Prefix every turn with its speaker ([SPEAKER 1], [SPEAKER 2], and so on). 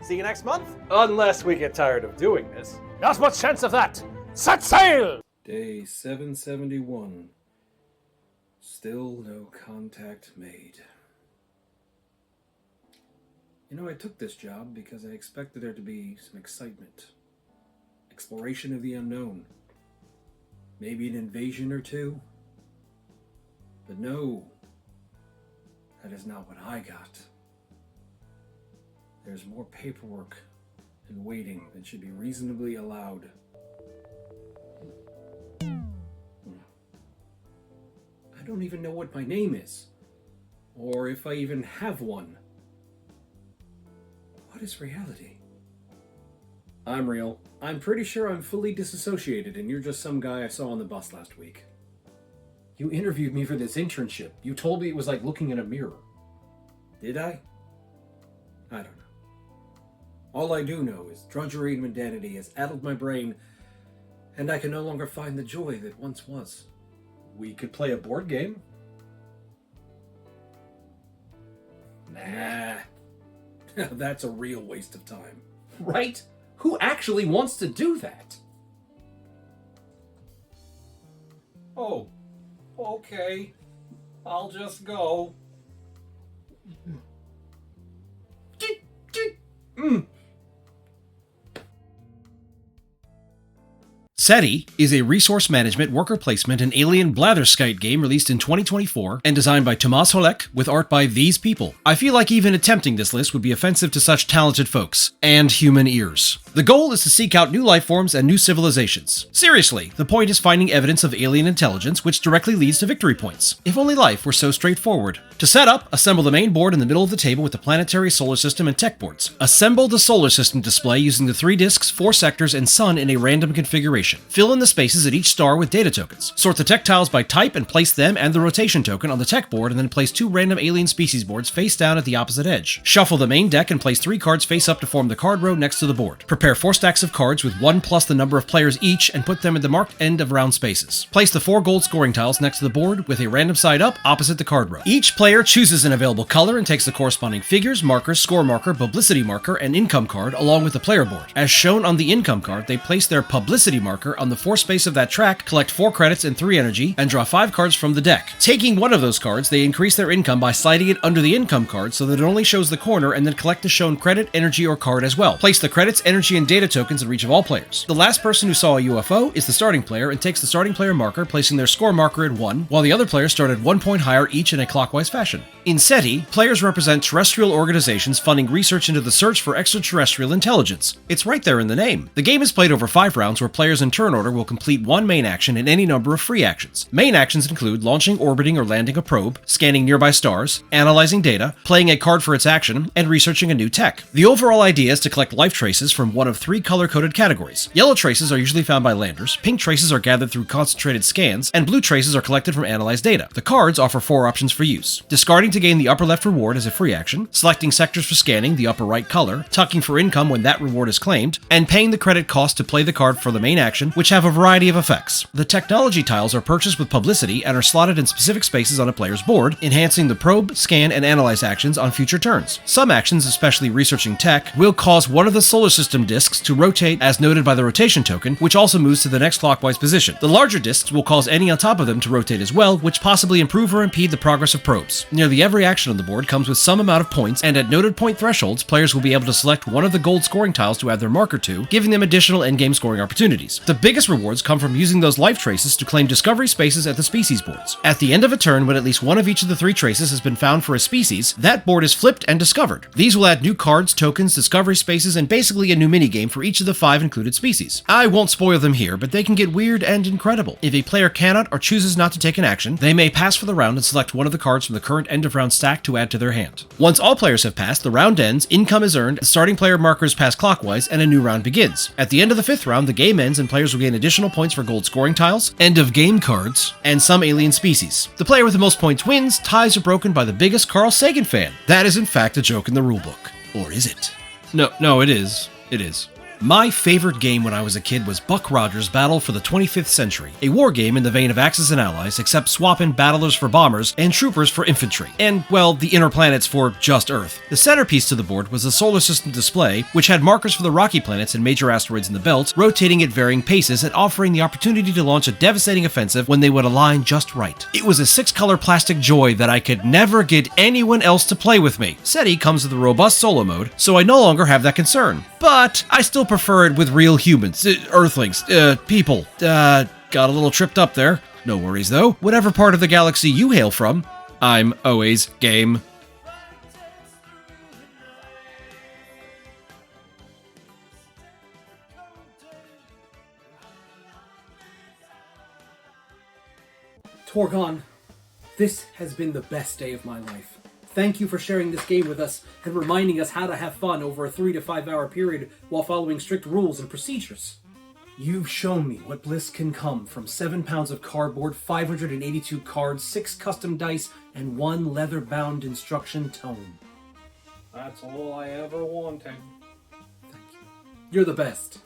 [SPEAKER 1] See you next month? Unless we get tired of doing this.
[SPEAKER 2] Not much chance of that. Set sail!
[SPEAKER 3] Day 771. Still no contact made. You know, I took this job because I expected there to be some excitement. Exploration of the unknown. Maybe an invasion or two. But no, that is not what I got. There's more paperwork and waiting than should be reasonably allowed. I don't even know what my name is, or if I even have one. What is reality? I'm real. I'm pretty sure I'm fully disassociated and you're just some guy I saw on the bus last week. You interviewed me for this internship. You told me it was like looking in a mirror. Did I? I don't know. All I do know is drudgery and mundanity has addled my brain, and I can no longer find the joy that once was. We could play a board game. Nah. That's a real waste of time.
[SPEAKER 4] Right? Who actually wants to do that?
[SPEAKER 3] Oh, okay. I'll just go.
[SPEAKER 5] SETI is a resource management, worker placement, and alien blatherskite game released in 2024 and designed by Tomas Holek with art by these people. I feel like even attempting this list would be offensive to such talented folks and human ears. The goal is to seek out new life forms and new civilizations. Seriously, the point is finding evidence of alien intelligence, which directly leads to victory points. If only life were so straightforward. To set up, assemble the main board in the middle of the table with the planetary, solar system, and tech boards. Assemble the solar system display using the 3 disks, 4 sectors, and sun in a random configuration. Fill in the spaces at each star with data tokens. Sort the tech tiles by type and place them and the rotation token on the tech board, and then place 2 random alien species boards face down at the opposite edge. Shuffle the main deck and place 3 cards face up to form the card row next to the board. Prepare 4 stacks of cards with 1 plus the number of players each and put them in the marked end of round spaces. Place the 4 gold scoring tiles next to the board with a random side up opposite the card row. Each player chooses an available color and takes the corresponding figures, markers, score marker, publicity marker, and income card along with the player board. As shown on the income card, they place their publicity marker on the 4 space of that track, collect 4 credits and 3 energy, and draw 5 cards from the deck. Taking one of those cards, they increase their income by sliding it under the income card so that it only shows the corner, and then collect the shown credit, energy, or card as well. Place the credits, energy, and data tokens in reach of all players. The last person who saw a UFO is the starting player and takes the starting player marker, placing their score marker at 1, while the other players start at 1 point higher each in a clockwise fashion. In SETI, players represent terrestrial organizations funding research into the search for extraterrestrial intelligence. It's right there in the name. The game is played over 5 rounds where players in turn order will complete 1 main action and any number of free actions. Main actions include launching, orbiting, or landing a probe, scanning nearby stars, analyzing data, playing a card for its action, and researching a new tech. The overall idea is to collect life traces from one of 3 color-coded categories. Yellow traces are usually found by landers, pink traces are gathered through concentrated scans, and blue traces are collected from analyzed data. The cards offer 4 options for use: discarding to gain the upper left reward as a free action, selecting sectors for scanning, the upper right color, tucking for income when that reward is claimed, and paying the credit cost to play the card for the main action, which have a variety of effects. The technology tiles are purchased with publicity and are slotted in specific spaces on a player's board, enhancing the probe, scan, and analyze actions on future turns. Some actions, especially researching tech, will cause one of the solar system disks to rotate as noted by the rotation token, which also moves to the next clockwise position. The larger disks will cause any on top of them to rotate as well, which possibly improve or impede the progress of probes. Nearly every action on the board comes with some amount of points, and at noted point thresholds, players will be able to select one of the gold scoring tiles to add their marker to, giving them additional endgame scoring opportunities. The biggest rewards come from using those life traces to claim discovery spaces at the species boards. At the end of a turn, when at least one of each of the 3 traces has been found for a species, that board is flipped and discovered. These will add new cards, tokens, discovery spaces, and basically a new minigame for each of the 5 included species. I won't spoil them here, but they can get weird and incredible. If a player cannot or chooses not to take an action, they may pass for the round and select one of the cards from the current end of round stack to add to their hand. Once all players have passed, the round ends, income is earned, the starting player markers pass clockwise, and a new round begins. At the end of the 5th round, the game ends and players will gain additional points for gold scoring tiles, end of game cards, and some alien species. The player with the most points wins. Ties are broken by the biggest Carl Sagan fan. That is in fact a joke in the rulebook. Or is it? No, it is. It is. My favorite game when I was a kid was Buck Rogers' Battle for the 25th Century, a war game in the vein of Axis and Allies, except swapping battlers for bombers and troopers for infantry, and, well, the inner planets for just Earth. The centerpiece to the board was a solar system display, which had markers for the rocky planets and major asteroids in the belt, rotating at varying paces and offering the opportunity to launch a devastating offensive when they would align just right. It was a 6-color plastic joy that I could never get anyone else to play with me. SETI comes with a robust solo mode, so I no longer have that concern. But I still prefer it with real humans, Earthlings, people. Got a little tripped up there. No worries though. Whatever part of the galaxy you hail from, I'm always game.
[SPEAKER 3] Torgon, this has been the best day of my life. Thank you for sharing this game with us and reminding us how to have fun over a 3 to 5 hour period while following strict rules and procedures. You've shown me what bliss can come from 7 pounds of cardboard, 582 cards, 6 custom dice, and 1 leather-bound instruction tome.
[SPEAKER 4] That's all I ever wanted.
[SPEAKER 3] You're the best.